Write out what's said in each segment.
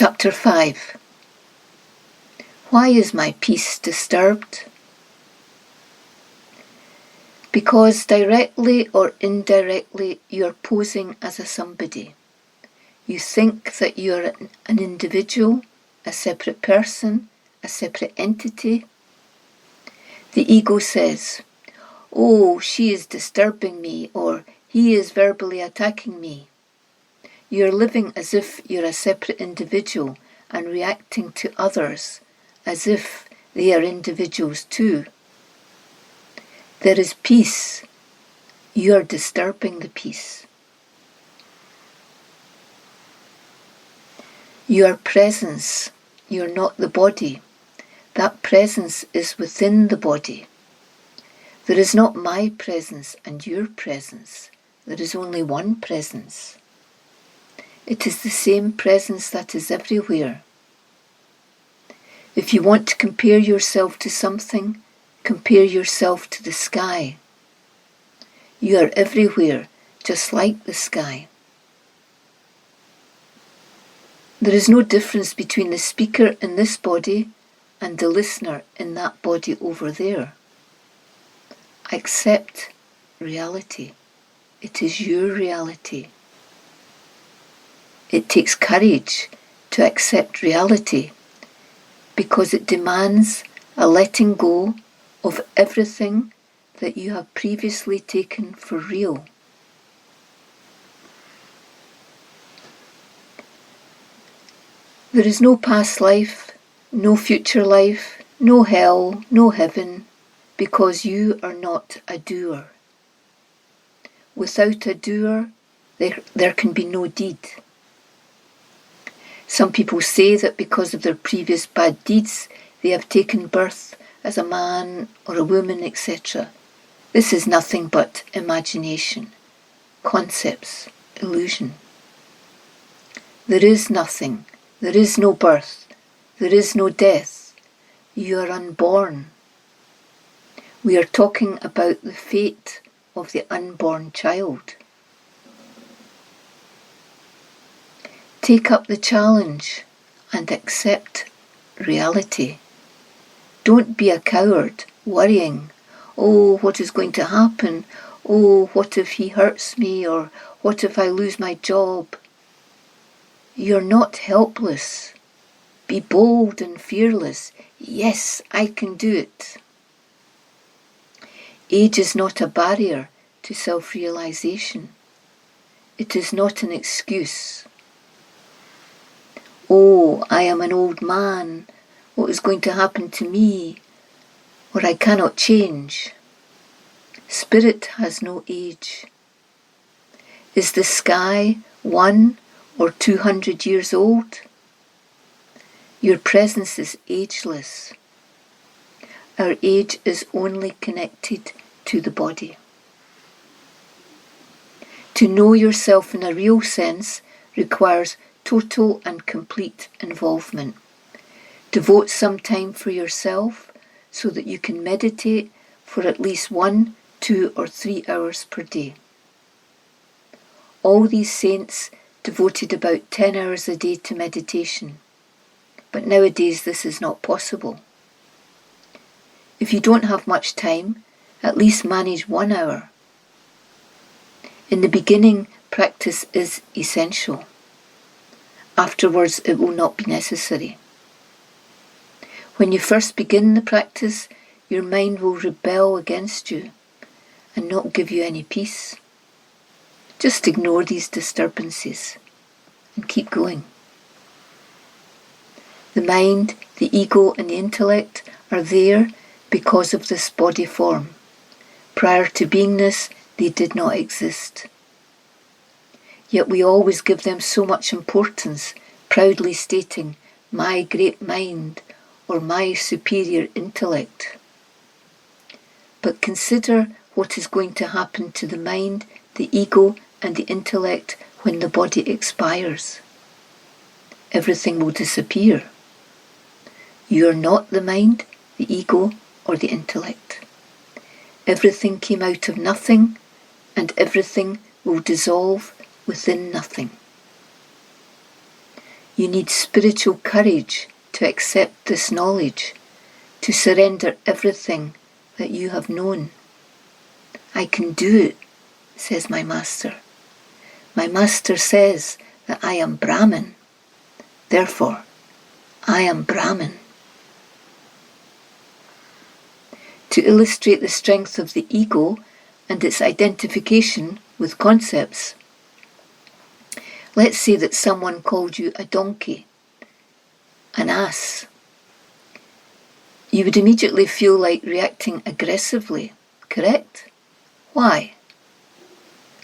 Chapter 5. Why is my peace disturbed? Because directly or indirectly you are posing as a somebody. You think that you are an individual, a separate person, a separate entity. The ego says, "Oh, she is disturbing me," or "he is verbally attacking me." You're living as if you're a separate individual and reacting to others as if they are individuals too. There is peace. You are disturbing the peace. You are presence. You're not the body. That presence is within the body. There is not my presence and your presence. There is only one presence. It is the same presence that is everywhere. If you want to compare yourself to something, compare yourself to the sky. You are everywhere, just like the sky. There is no difference between the speaker in this body and the listener in that body over there. Accept reality. It is your reality. It takes courage to accept reality because it demands a letting go of everything that you have previously taken for real. There is no past life, no future life, no hell, no heaven, because you are not a doer. Without a doer, there can be no deed. Some people say that because of their previous bad deeds, they have taken birth as a man or a woman, etc. This is nothing but imagination, concepts, illusion. There is nothing. There is no birth. There is no death. You are unborn. We are talking about the fate of the unborn child. Take up the challenge and accept reality. Don't be a coward, worrying, "Oh, what is going to happen? Oh, what if he hurts me? Or what if I lose my job?" You're not helpless. Be bold and fearless. Yes, I can do it. Age is not a barrier to self-realization. It is not an excuse. "Oh, I am an old man. What is going to happen to me? Or I cannot change." Spirit has no age. Is the sky 1 or 200 years old? Your presence is ageless. Our age is only connected to the body. To know yourself in a real sense requires total and complete involvement. Devote some time for yourself so that you can meditate for at least 1, 2, or 3 hours per day. All these saints devoted about 10 hours a day to meditation, but nowadays this is not possible. If you don't have much time, at least manage 1 hour. In the beginning, practice is essential. Afterwards, it will not be necessary. When you first begin the practice, your mind will rebel against you and not give you any peace. Just ignore these disturbances and keep going. The mind, the ego, and the intellect are there because of this body form. Prior to beingness, they did not exist. Yet we always give them so much importance, proudly stating, "my great mind," or "my superior intellect." But consider what is going to happen to the mind, the ego, and the intellect when the body expires. Everything will disappear. You are not the mind, the ego, or the intellect. Everything came out of nothing, and everything will dissolve within nothing. You need spiritual courage to accept this knowledge, to surrender everything that you have known. I can do it, says my master. My master says that I am Brahman. Therefore, I am Brahman. To illustrate the strength of the ego and its identification with concepts, let's say that someone called you a donkey, an ass. You would immediately feel like reacting aggressively, correct? Why?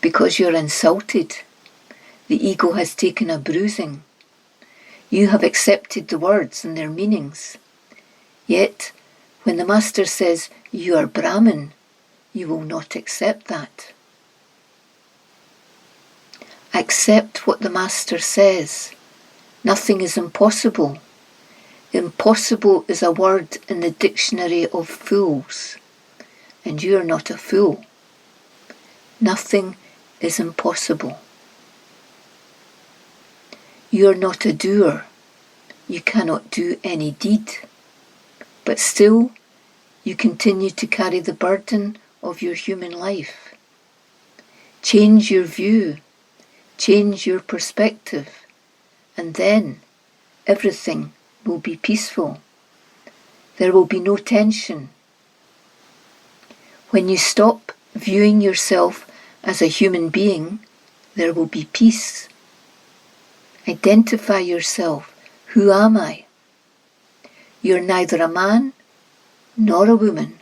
Because you're insulted. The ego has taken a bruising. You have accepted the words and their meanings. Yet, when the master says you are Brahman, you will not accept that. Accept what the master says. Nothing is impossible. Impossible is a word in the dictionary of fools, and you are not a fool. Nothing is impossible. You are not a doer. You cannot do any deed. But still, you continue to carry the burden of your human life. Change your view. Change your perspective. And then everything will be peaceful. There will be no tension. When you stop viewing yourself as a human being, there will be peace. Identify yourself. Who am I? You're neither a man nor a woman.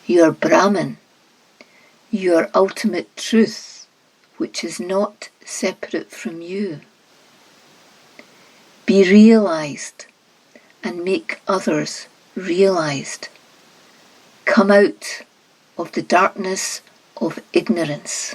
You are Brahman. You are ultimate truth, which is not separate from you. Be realized and make others realized. Come out of the darkness of ignorance.